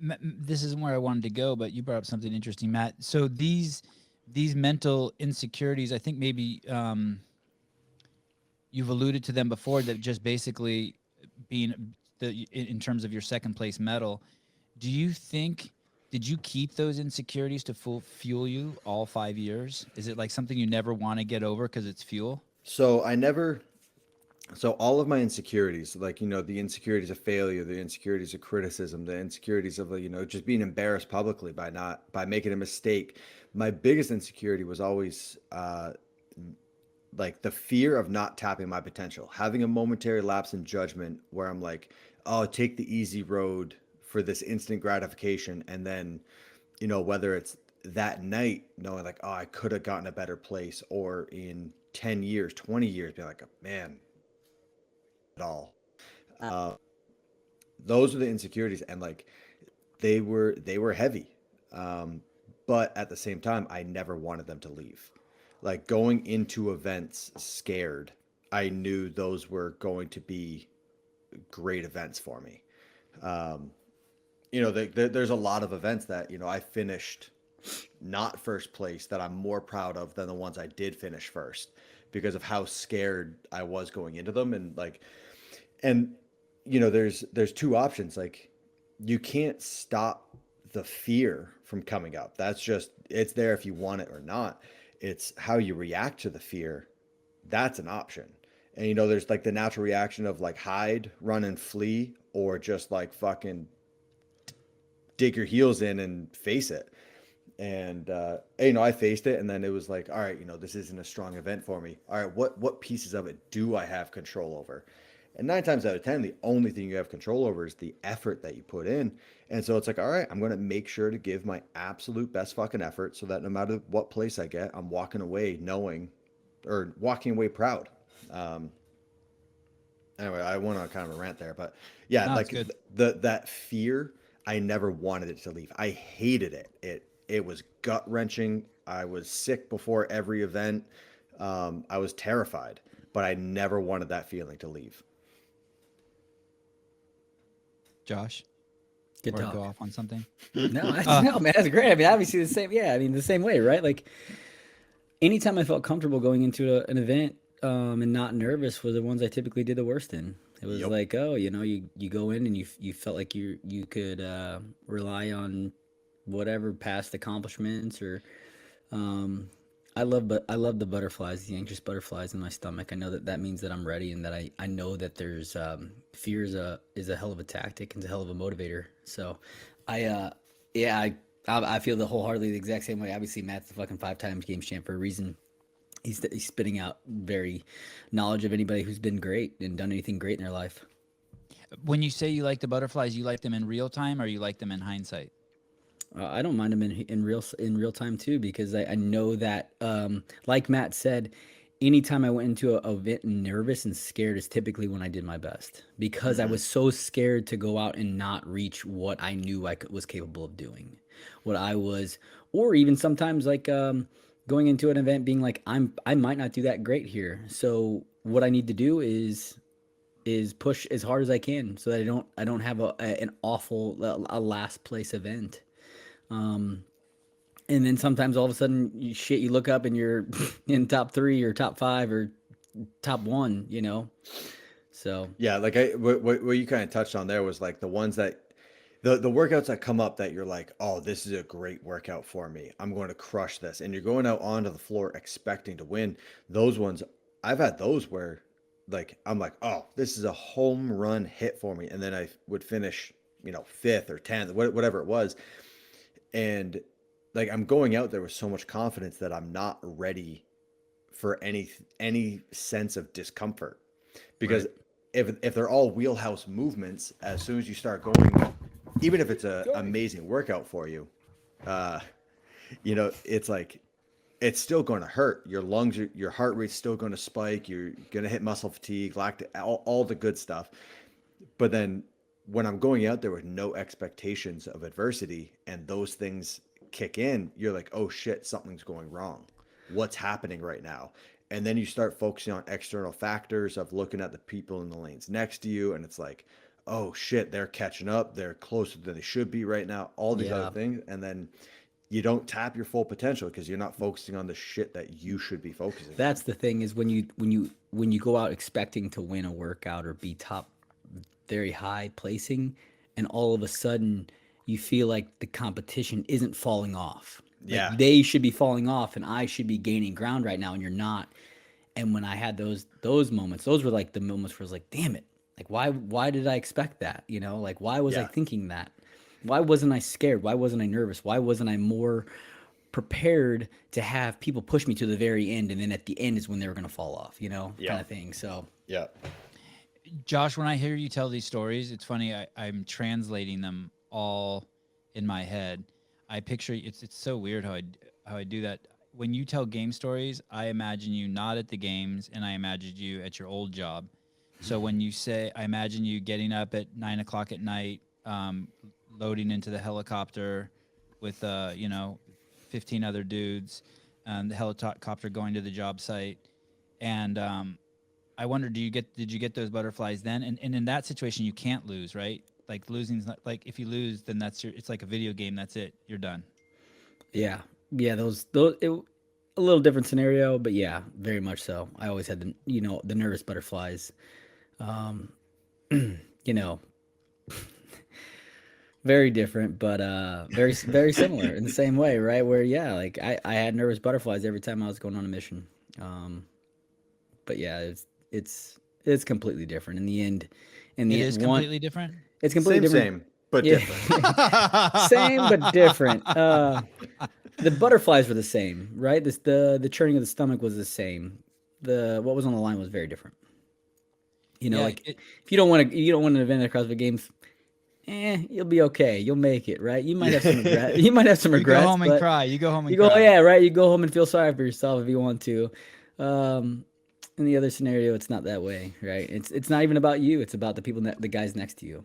this isn't where I wanted to go, but you brought up something interesting, Matt. So these mental insecurities, I think maybe you've alluded to them before, that just basically being in terms of your second place medal. Do you think, did you keep those insecurities to fuel you all 5 years? Is it like something you never want to get over because it's fuel? So I never, so all of my insecurities, like, the insecurities of failure, the insecurities of criticism, the insecurities of, just being embarrassed publicly by making a mistake. My biggest insecurity was always, like the fear of not tapping my potential, having a momentary lapse in judgment where I'm like, oh, take the easy road for this instant gratification. And then, whether it's that night, knowing like, oh, I could have gotten a better place, or in 10 years, 20 years, being like, man, at all. Uh, those are the insecurities. And like, they were heavy. Um, but at the same time, I never wanted them to leave. Like going into events scared, I knew those were going to be great events for me. Um, there's a lot of events that I finished not first place that I'm more proud of than the ones I did finish first, because of how scared I was going into them. And there's two options. Like, you can't stop the fear from coming up. That's just, it's there if you want it or not. It's how you react to the fear. That's an option. And there's like the natural reaction of like hide, run and flee, or just like fucking dig your heels in and face it. And I faced it, and then it was like, all right, this isn't a strong event for me. All right, what pieces of it do I have control over? And 9 times out of 10, the only thing you have control over is the effort that you put in. And so it's like, all right, I'm going to make sure to give my absolute best fucking effort, so that no matter what place I get, I'm walking away knowing, or walking away proud. Um, anyway, I went on kind of a rant there, but yeah, No, it's like good. that fear, I never wanted it to leave. I hated it. It was gut wrenching. I was sick before every event. I was terrified, but I never wanted that feeling to leave. Josh, Good or go talk. off on something. No, Uh, no, man, that's great. I mean, obviously the same. Yeah, I mean the same way, right? Like anytime I felt comfortable going into an event and not nervous were the ones I typically did the worst in. It was Yep. like, oh, you go in and you felt like you could rely on whatever past accomplishments or um, I love the butterflies, the anxious butterflies in my stomach. I know that that means that I'm ready and that I know that there's fear is a hell of a tactic and it's a hell of a motivator. So I yeah I feel the wholeheartedly the exact same way. Obviously, Matt's the fucking 5 times games champ for a reason. He's spitting out very knowledge of anybody who's been great and done anything great in their life. when you say you like the butterflies, you like them in real time or you like them in hindsight? I don't mind them in real time too because I know that like Matt said, anytime I went into a event nervous and scared is typically when I did my best because I Mm-hmm. was so scared to go out and not reach what I knew was capable of doing, what I was, or even sometimes like going into an event being like I might not do that great here, so what I need to do is push as hard as I can so that I don't have an awful a last place event. Um, and then sometimes all of a sudden, you look up and you're in top three or top five or top one, you know? So, Yeah, like what you kind of touched on there was like the ones that the workouts that come up that you're like, oh, this is a great workout for me. I'm going to crush this, and you're going out onto the floor expecting to win. Those ones, I've had those where, like, I'm like, oh, this is a home run hit for me, and then I would finish, fifth or tenth, whatever it was, and like I'm going out there with so much confidence that I'm not ready for any sense of discomfort, because right. if they're all wheelhouse movements, as soon as you start going, even if it's a Sorry. amazing workout for you, uh, it's like it's still going to hurt. Your lungs, your heart rate's still going to spike. You're going to hit muscle fatigue, all the good stuff. But then when I'm going out there with no expectations of adversity and those things kick in, you're like, oh shit, something's going wrong. What's happening right now? And then you start focusing on external factors of looking at the people in the lanes next to you. And it's like, oh shit, they're catching up, they're closer than they should be right now, all these Yeah. other things, and then you don't tap your full potential because you're not focusing on the shit that you should be focusing on. That's the thing is when you go out expecting to win a workout or be top very high placing, and all of a sudden you feel like the competition isn't falling off. Like Yeah. they should be falling off and I should be gaining ground right now and you're not. And when I had those moments, those were like the moments where I was like, damn it. Like why did I expect that? You know, like why was I Yeah. thinking that? Why wasn't I scared? Why wasn't I nervous? Why wasn't I more prepared to have people push me to the very end and then at the end is when they were going to fall off, you know, Yeah. kind of thing. So Yeah. Josh, when I hear you tell these stories, it's funny. I'm translating them all in my head. I picture it's so weird how I do that. When you tell game stories, I imagine you not at the games, and I imagined you at your old job. So when you say, I imagine you getting up at 9 o'clock at night, loading into the helicopter with 15 other dudes, the helicopter going to the job site, and I wonder, did you get those butterflies then? And in that situation, you can't lose, right? Like losing's not like if you lose, then it's like a video game. That's it. You're done. yeah, yeah, a little different scenario, but yeah, very much so. I always had the nervous butterflies. Um, you know, very different, but very similar in the same way, right? Where yeah, like I had nervous butterflies every time I was going on a mission. Um, but yeah, it's completely different in the end. In It the is end, one, completely different. it's completely Same, different. same, but Yeah, different. same but different. The butterflies were the same, right? The churning of the stomach was the same. The what was on the line was very different. You know, Yeah. like if you don't want to, you don't want an event at CrossFit Games, you'll be okay. You'll make it, right? You might have some regret. You might have some You go regrets, home and but cry. You go home and you go, cry. yeah, right. You go home and feel sorry for yourself if you want to. In the other scenario, it's not that way, right? It's not even about you. It's about the people, the guys next to you.